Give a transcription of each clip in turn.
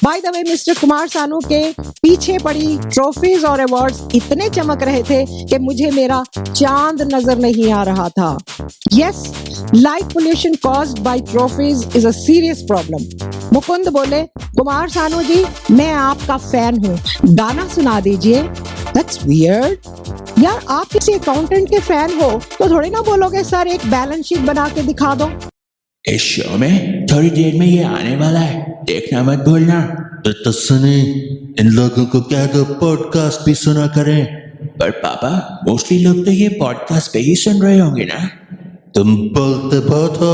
By the way mister Kumar Sanu के पीछे पड़ी ट्रॉफीज और अवार्ड्स इतने चमक रहे थे कि मुझे मेरा चांद नजर नहीं आ रहा था. Yes, light pollution caused by trophies is a serious problem. Mukund बोले, कुमार सानू जी मैं आपका फैन हूँ, गाना सुना दीजिए. That's weird. यार आप किसी अकाउंटेंट के फैन हो तो थोड़ी ना बोलोगे सर एक बैलेंस शीट बना के दिखा दो. इस शो में थोड़ी देर में ये आने वाला है, देखना मत भूलना. तो सुने, इन लोगों को क्या दो पॉडकास्ट भी सुना करें. पर पापा मोस्टली लोग तो ये पॉडकास्ट पे ही सुन रहे होंगे ना. तुम बोलते बहुत हो.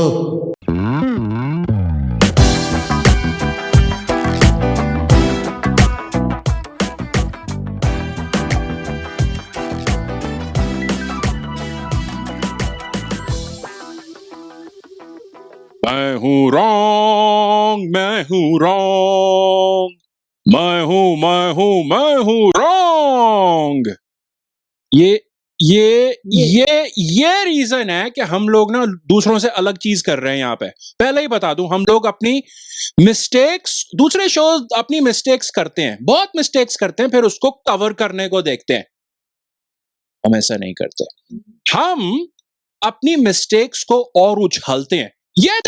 मैं हूँ रॉन्ग, मैं हूँ रॉन्ग, मैं हूँ रॉन्ग. ये रीजन है कि हम लोग ना दूसरों से अलग चीज कर रहे हैं. यहाँ पे पहले ही बता दूं, हम लोग अपनी मिस्टेक्स, दूसरे शोज अपनी मिस्टेक्स करते हैं, बहुत मिस्टेक्स करते हैं, फिर उसको कवर करने को देखते हैं. हम ऐसा नहीं करते. हम अपनी मिस्टेक्स को और उछालते हैं. ये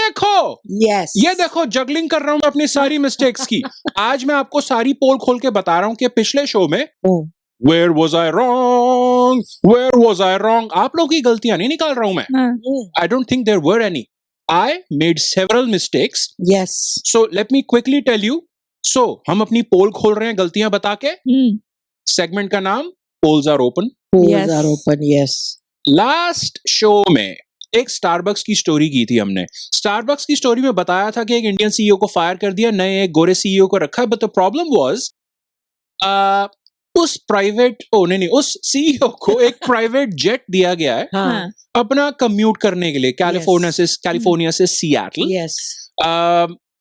देखो जगलिंग कर रहा हूं मैं अपनी सारी मिस्टेक्स की. आज मैं आपको सारी पोल खोल के बता रहा हूं कि पिछले शो में Where was I wrong? Where was I wrong? आप लोगों की गलतियां नहीं निकाल रहा हूं मैं. I don't think there were any. I made several mistakes. Yes. So let me quickly tell you. So हम अपनी पोल खोल रहे हैं गलतियां बता के. सेगमेंट का नाम Polls are open. Polls are open. Yes. Last show में एक स्टारबक्स की स्टोरी की थी हमने. स्टारबक्स की स्टोरी में बताया था कि एक इंडियन सीईओ को फायर कर दिया, नए एक गोरे सीईओ को रखा. बट द प्रॉब्लम वाज उस सीईओ को एक प्राइवेट जेट दिया गया है अपना कम्यूट करने के लिए कैलिफोर्निया से सिएटल.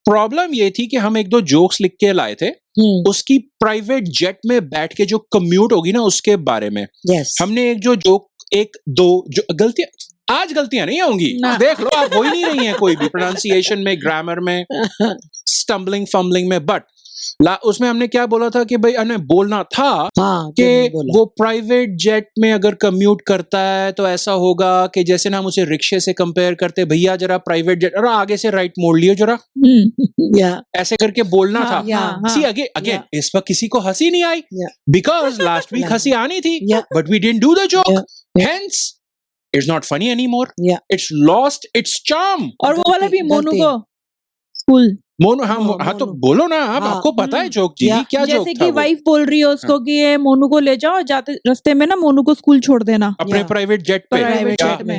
प्रॉब्लम ये थी कि हम एक दो जोक्स लिख के लाए थे उसकी प्राइवेट जेट में बैठ के जो कम्यूट होगी ना उसके बारे में. हमने एक जो जोक, एक दो जो गलतियां, आज गलतियां नहीं होंगी, देख लो आप, हो ही नहीं रही हैं कोई भी, प्रोनाउंसिएशन में, ग्रामर में, स्टम्बलिंग फम्बलिंग में. बट उसमें हमने क्या बोला था कि भाई हमें बोलना था कि वो प्राइवेट जेट में अगर कम्यूट करता है तो ऐसा होगा कि जैसे ना हम उसे रिक्शे से कंपेयर करते, भैया जरा प्राइवेट जेट, अरे आगे से राइट मोड़ लियो जरा, ऐसे करके बोलना था. सी अगेन इस पर किसी को हंसी नहीं आई बिकॉज लास्ट वीक हंसी आनी थी, but we didn't do the joke, hence it's not funny anymore. It's lost its charm. और वो वाला भी मोनू को स्कूल मोनू, हाँ तो बोलो ना आप, आपको पता है जोक जी, क्या जोक था? जैसे कि वाइफ बोल रही है उसको कि ये मोनू को ले जाओ, जाते रास्ते में ना मोनू को स्कूल छोड़ देना अपने प्राइवेट जेट पे. प्राइवेट जेट में.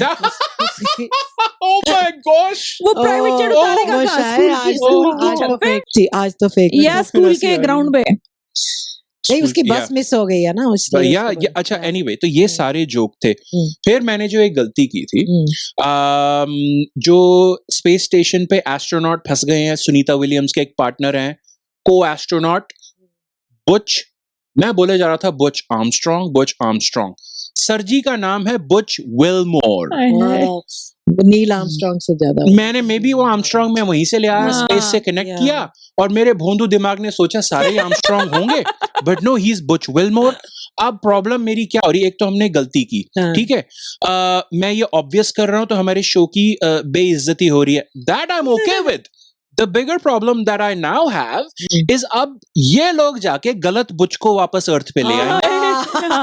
Oh my gosh! वो प्राइवेट जेट उतारेगा कहाँ? स्कूल की छत पे, आज तो फेक या स्कूल के ग्राउंड पे. नहीं, उसकी बस मिस हो गई है ना उसकी. अच्छा एनीवे, तो ये सारे जोक थे. फिर मैंने जो एक गलती की थी, जो स्पेस स्टेशन पे एस्ट्रोनॉट फंस गए हैं, सुनीता विलियम्स के एक पार्टनर हैं, को एस्ट्रोनॉट बुच, मैं बोले जा रहा था बुच आर्मस्ट्रॉन्ग. सर जी का नाम है बुच विलमोर. नील आर्मस्ट्रॉन्ग से ज्यादा मैंने मे बी वो आर्मस्ट्रॉन्ग में वहीं से ले आया, स्पेस से कनेक्ट किया, और मेरे भोंदू दिमाग ने सोचा सारे आर्मस्ट्रॉन्ग होंगे, but no, he is Butch Wilmore. अब प्रॉब्लम मेरी क्या हो रही है, एक तो हमने गलती की, ठीक है, मैं ये ऑब्वियस कर रहा हूं तो हमारे शो की बेइज्जती हो रही है, that I am okay with. The bigger problem that I now have is अब ये लोग जाके गलत बुच को वापस अर्थ पे ले आए.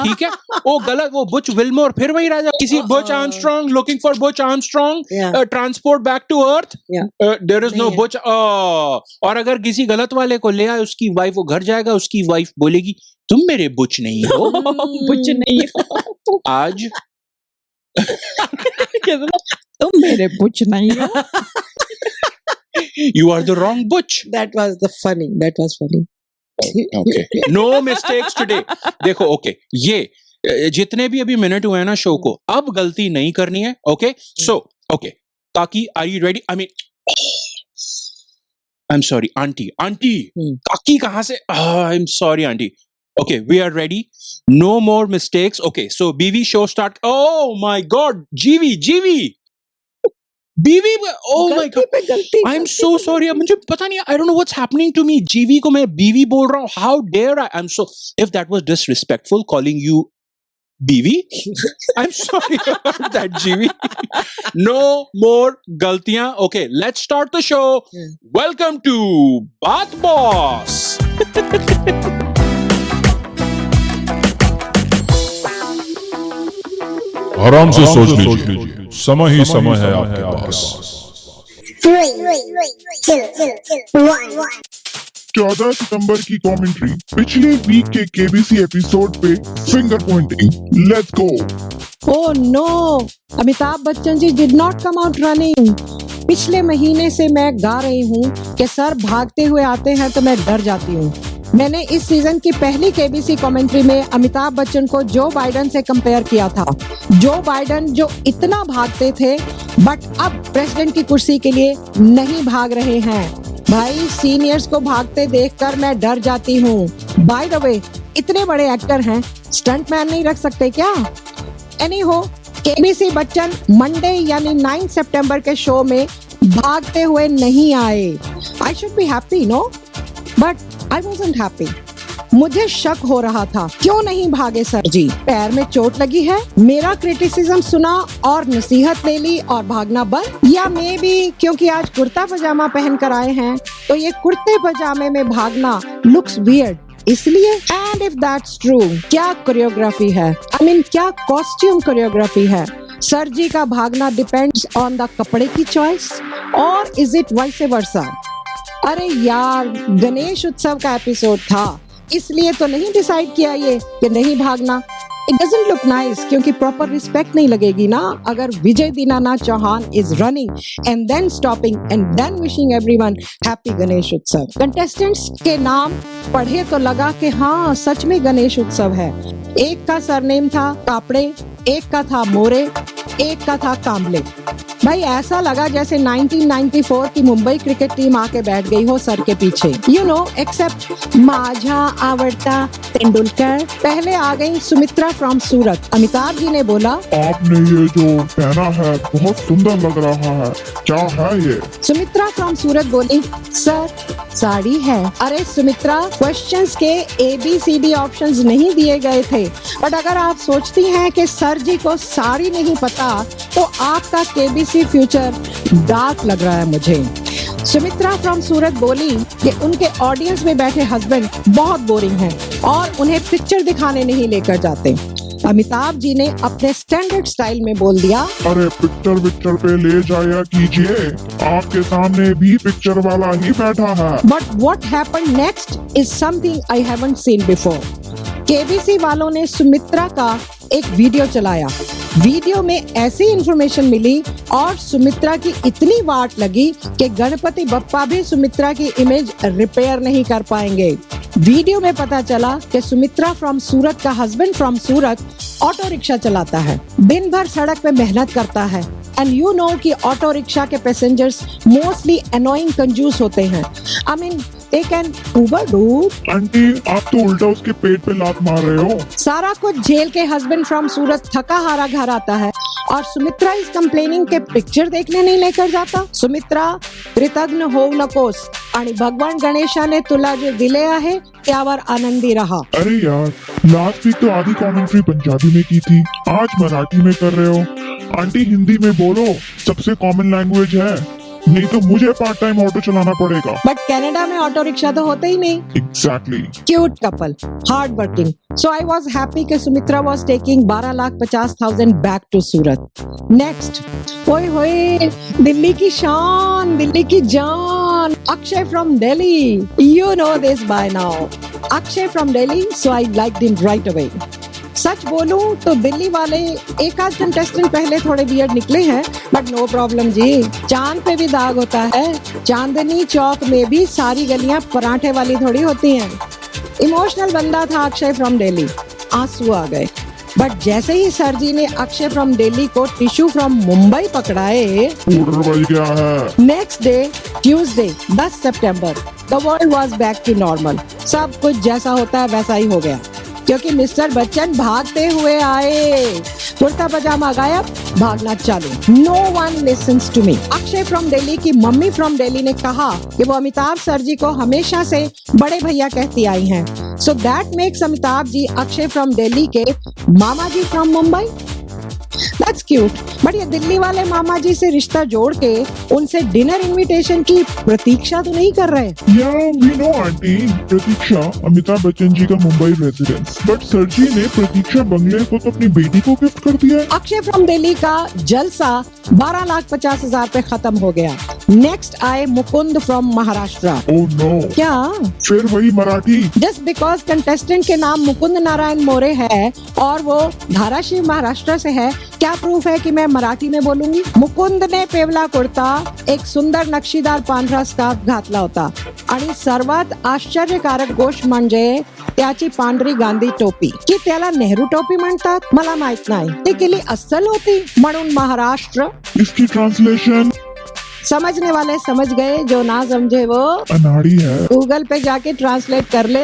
ठीक है, वो बुच विलमोर फिर वही रह जाए, किसी Butch Armstrong, looking for Butch Armstrong, transport back to earth, there is no Butch. और अगर किसी गलत वाले को ले आए, उसकी वाइफ, वो घर जाएगा, उसकी वाइफ बोलेगी तुम मेरे बुच नहीं हो. बुच नहीं हो आज तुम मेरे बुच नहीं हो. You are the wrong butch. That was funny. Okay. No mistakes today. देखो, okay, ये जितने भी अभी मिनट हुए हैं ना शो को, अब गलती नहीं करनी है. Okay, so okay, काकी, are you ready? I mean, I'm sorry, auntie. काकी कहाँ से? I'm sorry, auntie. Okay, we are ready. No more mistakes. Okay, so BV show start. Oh my God, GV. बीवी, oh my गलती god, पे गलती I am गलती सो पे sorry, गलती। मुझे पता नहीं, I don't know what's happening to me, GV को मैं बीवी बोल रहा हूँ, how dare I am so, if that was disrespectful calling you BV, I am sorry about that GV, no more गलतियां, okay let's start the show, welcome to Baat Boss. आराम से सोच लीजिए, समय ही समय है आपके पास। 14 सितंबर की कमेंट्री, पिछले वीक के केबीसी एपिसोड पे finger pointing, let's go. Oh no, Amitabh Bachchan ji did not come out running. पिछले महीने से मैं गा रही हूँ कि सर भागते हुए आते हैं तो मैं डर जाती हूँ। मैंने इस सीजन की पहली केबीसी कमेंट्री में अमिताभ बच्चन को जो बाइडन से कंपेयर किया था। जो बाइडन जो इतना भागते थे बट अब प्रेसिडेंट की कुर्सी के लिए नहीं भाग रहे हैं। भाई सीनियर्स को भागते देखकर मैं डर जाती हूँ। बाय द वे, इतने बड़े एक्टर हैं, स्टंट मैन नहीं रख सकते क्या? एनी हो, केबीसी बच्चन मंडे यानी 9 सितंबर के शो में भागते हुए नहीं आए। I should be happy no, but I wasn't happy. मुझे शक हो रहा था, क्यों नहीं भागे सर जी? पैर में चोट लगी है? मेरा क्रिटिसिज्म सुना और नसीहत ले ली और भागना बंद? या मे बी क्योंकि आज कुर्ता पजामा पहन कर आए हैं तो ये कुर्ते पजामे में भागना लुक्स वियर्ड, इसलिए? एंड इफ दैट्स ट्रू, क्या कोरियोग्राफी है, आई मीन क्या कॉस्ट्यूम कोरियोग्राफी है? सर जी का भागना डिपेंड्स ऑन द कपड़े की चॉइस, और इज इट वाइस वर्सा? अरे यार, गणेश उत्सव का एपिसोड था, इसलिए तो नहीं डिसाइड किया ये कि नहीं भागना। इट डजंट लुक नाइस, क्योंकि प्रॉपर रिस्पेक्ट नहीं लगेगी ना अगर Vijay Dinanath Chauhan is running and then stopping and then wishing everyone happy Ganesh Utsav. Contestants के नाम पढ़े तो लगा कि हाँ सच में गणेश उत्सव है। एक का सरनेम था कापड़े, एक का था मोरे, एक का था कांबले। भाई ऐसा लगा जैसे 1994 की मुंबई क्रिकेट टीम आके बैठ गई हो सर के पीछे। यू नो, एक्सेप्ट माझा आवड़ता तेंदुलकर। पहले आ गई सुमित्रा फ्रॉम सूरत। अमिताभ जी ने बोला, आपने ये जो पहना है बहुत सुंदर लग रहा है, क्या है ये? सुमित्रा फ्रॉम सूरत बोली, सर साड़ी है। अरे सुमित्रा, क्वेश्चंस के ABCD ऑप्शंस नहीं दिए गए थे, बट अगर आप सोचती हैं कि सर जी को साड़ी नहीं पता तो आपका केबीसी फ्यूचर डार्क लग रहा है मुझे। सुमित्रा फ्रॉम सूरत बोली कि उनके ऑडियंस में बैठे हस्बैंड बहुत बोरिंग हैं और उन्हें पिक्चर दिखाने नहीं लेकर जाते। अमिताभ जी ने अपने स्टैंडर्ड स्टाइल में बोल दिया, अरे पिक्चर पे ले जाया कीजिए, आपके सामने भी पिक्चर वाला ही बैठा है। But what happened next is something I haven't seen before. KBC वालों ने सुमित्रा का एक वीडियो चलाया। वीडियो में ऐसी इंफॉर्मेशन मिली और सुमित्रा की इतनी वाट लगी कि गणपति बप्पा भी सुमित्रा की इमेज रिपेयर नहीं कर पाएंगे। वीडियो में पता चला कि सुमित्रा फ्रॉम सूरत का husband from Surat auto rickshaw चलाता है, दिन भर सड़क पे मेहनत करता है। एंड यू नो कि ऑटो रिक्शा के पैसेंजर्स मोस्टली अनोइंग कंजूस होते हैं। I mean they can Uber dude. Aunty, आप तो उल्टा उसके पेट पे लात मार रहे हो। सारा कुछ झेल के हस्बैंड फ्रॉम सूरत थका हारा घर आता है और सुमित्रा इज कंप्लेनिंग के पिक्चर देखने नहीं लेकर जाता। सुमित्रा, कृतज्ञ होऊ नकोस आणि भगवान गणेशाने तुला जे दिले आहे त्यावर आनंदी रहा। अरे यार, लास्ट वीक तो आधी कमेंट्री पंजाबी में की थी, आज मराठी में कर रहे हो। आंटी हिंदी में बोलो, सबसे कॉमन लैंग्वेज है, नहीं तो मुझे पार्ट टाइम ऑटो चलाना पड़ेगा। बट कनाडा में ऑटो रिक्शा तो होते ही नहीं। Exactly. Cute couple, hard working. So I was happy कि Sumitra was taking 12,50,000 back to Surat. Next, ओए होए, दिल्ली की शान, दिल्ली की जान, Akshay from Delhi. You know this by now. Akshay from Delhi, so I liked him right away. सच बोलूं तो दिल्ली वाले एक आध कंटेस्टेंट पहले थोड़े वियर्ड निकले हैं, बट नो प्रॉब्लम जी, चांद पे भी दाग होता है। चांदनी चौक में भी सारी गलियां पराठे वाली थोड़ी होती हैं। इमोशनल बंदा था अक्षय फ्रॉम दिल्ली, आंसू आ गए। बट जैसे ही सर जी ने अक्षय फ्रॉम दिल्ली को टिश्यू फ्रॉम मुंबई पकड़ाए, ऑर्डर बज गया है। नेक्स्ट डे ट्यूसडे 10 सितंबर, the world was back to normal. सब कुछ जैसा होता है वैसा ही हो गया, क्योंकि मिस्टर बच्चन भागते हुए आए। कुर्ता पजामा गायब, भागना चालू। No one listens to me. Akshay from Delhi की मम्मी फ्रॉम दिल्ली ने कहा कि वो अमिताभ सर जी को हमेशा से बड़े भैया कहती आई हैं। So that makes Amitabh ji Akshay from Delhi के मामा जी from Mumbai. That's cute. But ये दिल्ली वाले मामा जी से रिश्ता जोड़ के उनसे डिनर इनविटेशन की प्रतीक्षा तो नहीं कर रहे। Yeah, we know aunty. Pratiksha Amitabh Bachchan ji का Mumbai residence, but sir ji ने प्रतीक्षा बंगले को तो अपनी बेटी को गिफ्ट कर दिया है। अक्षय फ्रॉम दिल्ली का जलसा 12,50,000 पे खत्म हो गया। नेक्स्ट आए Mukund from Maharashtra. Oh no, क्या फिर वही मराठी? जस्ट बिकॉज कंटेस्टेंट के नाम मुकुंद नारायण मोरे है और वो धाराशिव महाराष्ट्र से है, क्या प्रूफ है कि मैं मराठी में बोलूंगी? मुकुंद ने पेवला कुर्ता, एक सुंदर नक्षीदार पांढरा स्कार्फ घातला होता आणि सर्वात आश्चर्यकारक गोष्ट म्हणजे त्याची पांढरी गांधी टोपी, की त्याला नेहरू टोपी म्हणतात मला माहित नाही, ती केली अस्सल होती म्हणून महाराष्ट्र। इसकी ट्रांसलेशन समझने वाले समझ गए, जो ना समझे वो अनाड़ी है। गूगल पे जाके ट्रांसलेट कर ले।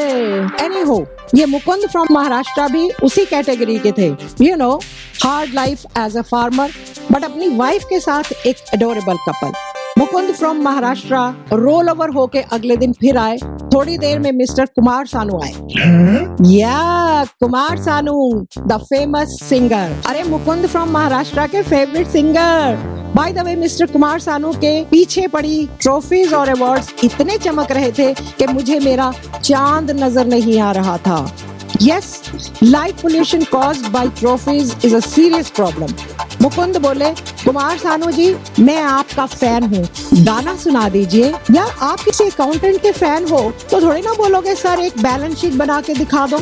एनीहो, ये मुकुंद फ्रॉम महाराष्ट्र भी उसी कैटेगरी के थे। You know, hard life as a farmer, but अपनी वाइफ के साथ एक adorable couple. Mukund from Maharashtra roll over होके अगले दिन फिर आए। थोड़ी देर में मिस्टर कुमार सानू आए। या Kumar Sanu, the famous singer. अरे मुकुंद फ्रॉम महाराष्ट्र के favourite singer. By the way, mister Kumar Sanu के पीछे पड़ी ट्रॉफीज और अवार्ड्स इतने चमक रहे थे कि मुझे मेरा चांद नजर नहीं आ रहा था। Yes, light pollution caused by trophies is a serious problem. Mukund बोले, कुमार सानू जी, मैं आपका फैन हूँ, गाना सुना दीजिए। यार, आप किसी अकाउंटेंट के फैन हो तो थोड़ी ना बोलोगे सर एक बैलेंस शीट बना के दिखा दो।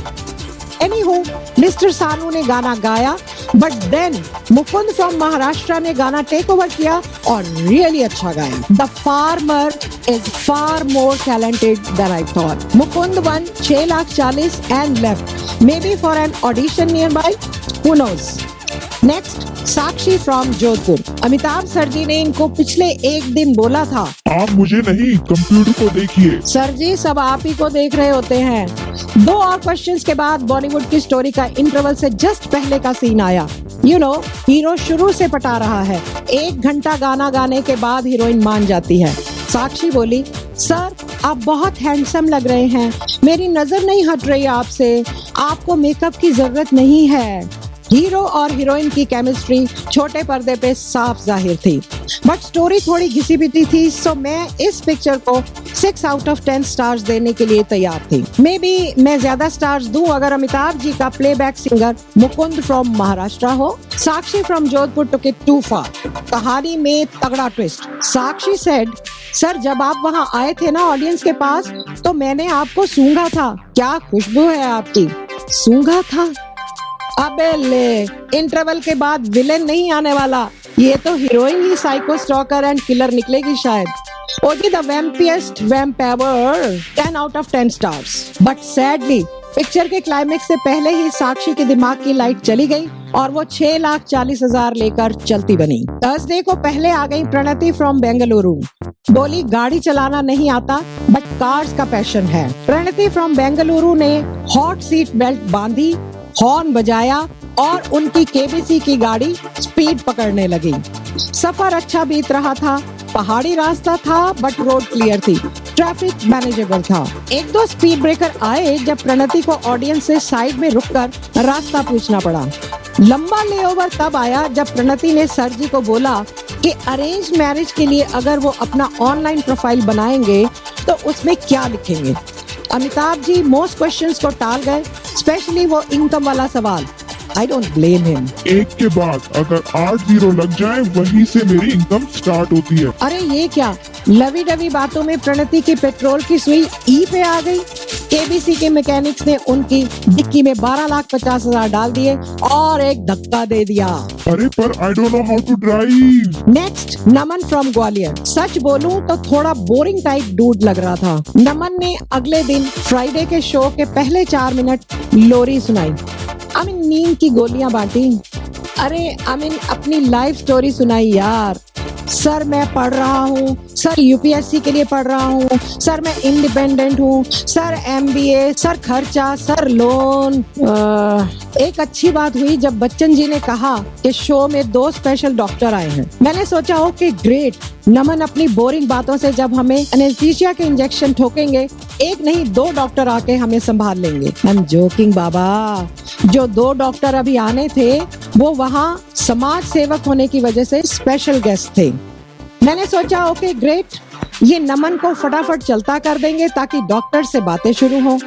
एनीहो, मिस्टर सानू ने गाना गाया, but then Mukund from Maharashtra ने गाना टेक ओवर किया और रियली अच्छा गाया। The farmer is far more talented than I thought. Mukund won 6,40,000 and left, maybe for an audition nearby, who knows. Next, Sakshi from Jodhpur. Amitabh sir ji ने इनको पिछले एक दिन बोला था, आप मुझे नहीं, कंप्यूटर को देखिए। सर जी सब आप ही को देख रहे होते हैं। 2 और क्वेश्चंस के बाद बॉलीवुड की स्टोरी का इंटरवल से जस्ट पहले का सीन आया। यू नो, हीरो शुरू से पटा रहा है। 1 घंटा गाना गाने के बाद हीरोइन मान जाती है। साक्षी बोली, सर आप बहुत हैंडसम लग रहे हैं, मेरी नजर नहीं हट रही आपसे, आपको मेकअप की जरूरत नहीं है। हीरो और हीरोइन की केमिस्ट्री छोटे पर्दे पे साफ जाहिर थी, बट स्टोरी थोड़ी घिसी पिटी थी, सो मैं इस पिक्चर को 6 आउट ऑफ 10 स्टार्स देने के लिए तैयार थी। मे बी मैं ज्यादा स्टार्स दूं अगर अमिताभ जी का playback singer Mukund from Maharashtra हो। Sakshi from Jodhpur took it too far. कहानी में तगड़ा ट्विस्ट। साक्षी सेड, सर जब आप वहाँ आए थे ना ऑडियंस के पास, तो मैंने आपको सूंघा था, क्या खुशबू है आपकी। सूंघा था? अबे ले, इंटरवल के बाद विलेन नहीं आने वाला, ये तो हीरोइन ही साइको स्टॉकर एंड किलर निकलेगी शायद। OG the vampiest vampire, 10 out of 10 stars. But sadly picture के क्लाइमेक्स से पहले ही साक्षी के दिमाग की लाइट चली गई और वो 6,40,000 लेकर चलती बनी। थर्सडे को पहले आ गई प्रणति फ्रॉम बेंगलुरु। बोली, गाड़ी चलाना नहीं आता बट कार्स का पैशन है। प्रणति फ्रॉम बेंगलुरु ने हॉट सीट बेल्ट बांधी, हॉर्न बजाया और उनकी केबीसी की गाड़ी स्पीड पकड़ने लगी। सफर अच्छा बीत रहा था, पहाड़ी रास्ता था बट रोड क्लियर थी, ट्रैफिक मैनेजेबल था। 1-2 स्पीड ब्रेकर आए जब प्रणति को ऑडियंस से साइड में रुककर रास्ता पूछना पड़ा। लंबा लेओवर तब आया जब प्रणति ने सर जी को बोला कि अरेंज मैरिज के लिए अगर वो अपना ऑनलाइन प्रोफाइल बनाएंगे तो उसमें क्या लिखेंगे। अमिताभ जी मोस्ट क्वेश्चंस को टाल गए, स्पेशली वो इनकम वाला सवाल। I don't blame him. एक के बाद अगर 8 0 लग जाए, वहीं से मेरी इनकम स्टार्ट होती है। अरे ये क्या, लवी डवी बातों में प्रणति की पेट्रोल की सुई ई पे आ गई। केबीसी के मैकेनिक्स ने उनकी डिक्की में 12,50,000 डाल दिए और एक धक्का दे दिया। अरे पर I don't know how to drive. Next, Naman from Gwalior. सच बोलूं तो थोड़ा बोरिंग टाइप डूड लग रहा था। नमन ने अगले दिन फ्राइडे के शो के पहले 4 मिनट लोरी सुनाई। नींद की गोलियां बांटी। अरे अपनी लाइफ स्टोरी सुनाई यार। सर मैं पढ़ रहा हूँ, सर यूपीएससी के लिए पढ़ रहा हूँ, सर मैं इंडिपेंडेंट हूँ, सर एमबीए, सर खर्चा, सर लोन। एक अच्छी बात हुई जब बच्चन जी ने कहा कि शो में 2 स्पेशल डॉक्टर आए हैं। मैंने सोचा ओके ग्रेट, नमन अपनी बोरिंग बातों से जब हमें एनेस्थीसिया के इंजेक्शन ठोकेंगे, 1 नहीं 2 डॉक्टर आके हमें संभाल लेंगे। आई एम जोकिंग बाबा। जो 2 डॉक्टर अभी आने थे वो वहाँ समाज सेवक होने की वजह से स्पेशल गेस्ट थे। मैंने सोचा ओके ग्रेट, ये नमन को फटाफट चलता कर देंगे ताकि डॉक्टर से बातें शुरू हो।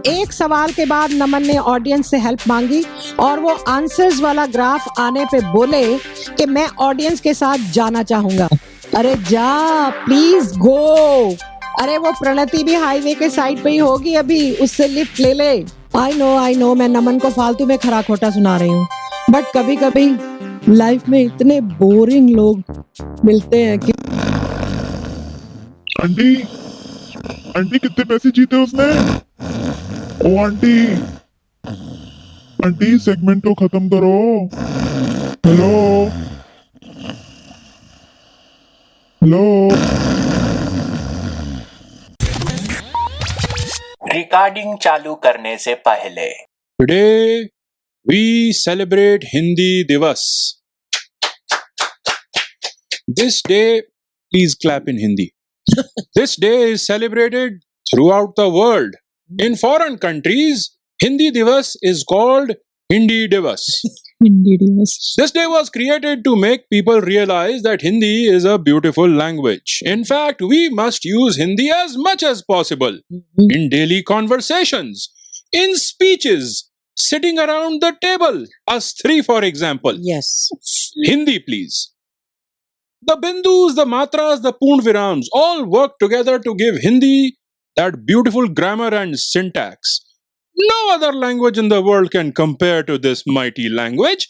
एक सवाल के बाद नमन ने ऑडियंस से हेल्प मांगी और वो आंसर्स वाला ग्राफ आने पे बोले कि मैं ऑडियंस के साथ जाना चाहूंगा। अरे जा प्लीज गो। अरे वो प्रणति भी हाईवे के साइड पे ही होगी अभी, उससे लिफ्ट ले ले। आई नो मैं नमन को फालतू में खरा खोटा सुना रही हूँ, बट कभी कभी लाइफ में इतने बोरिंग लोग मिलते हैं कि आंटी आंटी कितने पैसे जीते उसने? ओ आंटी आंटी सेगमेंट तो खत्म करो। Hello hello. रिकॉर्डिंग चालू करने से पहले Today we celebrate Hindi Divas. This day, please clap in Hindi. This day is celebrated throughout the world. In foreign countries, Hindi Divas is called Hindi Divas. Hindi दिवस। This day was created to make people realize that Hindi is a beautiful language. In fact, we must use Hindi as much as possible in daily conversations, in speeches, sitting around the table. Us 3, for example. Yes Hindi, please. The bindus, the matras, the poon virams all work together to give Hindi that beautiful grammar and syntax. No other language in the world can compare to this mighty language.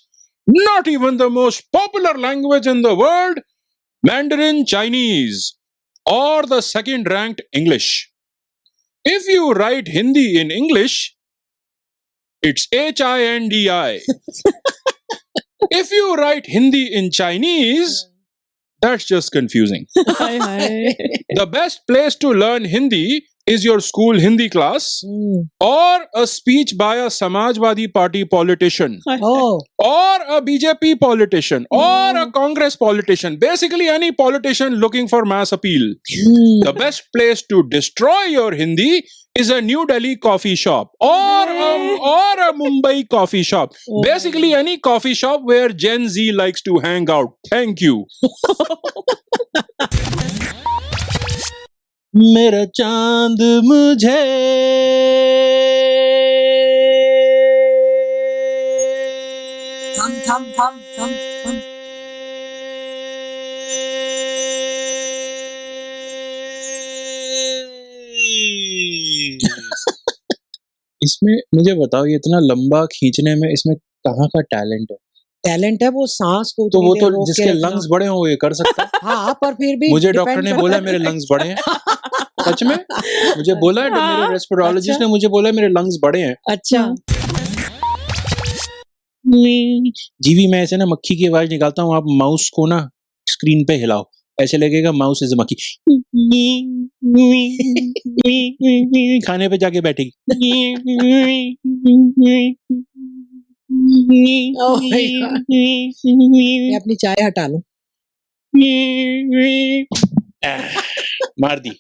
Not even the most popular language in the world, Mandarin Chinese, or the second-ranked English. If you write Hindi in English, it's H-I-N-D-I. If you write Hindi in Chinese, that's just confusing. Hi hi. The best place to learn Hindi is your school Hindi class or a speech by a Samajwadi Party politician Oh, or a BJP politician or a Congress politician. Basically, any politician looking for mass appeal. The best place to destroy your Hindi is a New Delhi coffee shop or a Mumbai coffee shop. Basically, any coffee shop where Gen Z likes to hang out. Thank you. मेरा चांद मुझे थम इसमें मुझे बताओ, ये इतना लंबा खींचने में इसमें कहाँ का टैलेंट है? टैलेंट है वो सांस को तो वो उतनी देर तो रोक के जिसके रखना। लंग्स बड़े हों वो ये कर सकता है। हाँ पर फिर भी मुझे depend डॉक्टर ने करता बोला है। मेरे लंग्स बड़े हैं। सच में मुझे बोला है, हाँ, मेरे रेस्पिरोलॉजिस्ट अच्छा। ने मुझे बोला मेरे लंग्स बड़े हैं। अच्छा जीवी मैं ऐसे ना मक्खी की आवाज निकालता हूँ, आप माउस को ना स्क्रीन पे हिलाओ, ऐसे लगेगा माउस इज मक्खी। खाने पे जाके बैठेगी। Oh my God. मैं अपनी चाय हटा लूं। मार दी।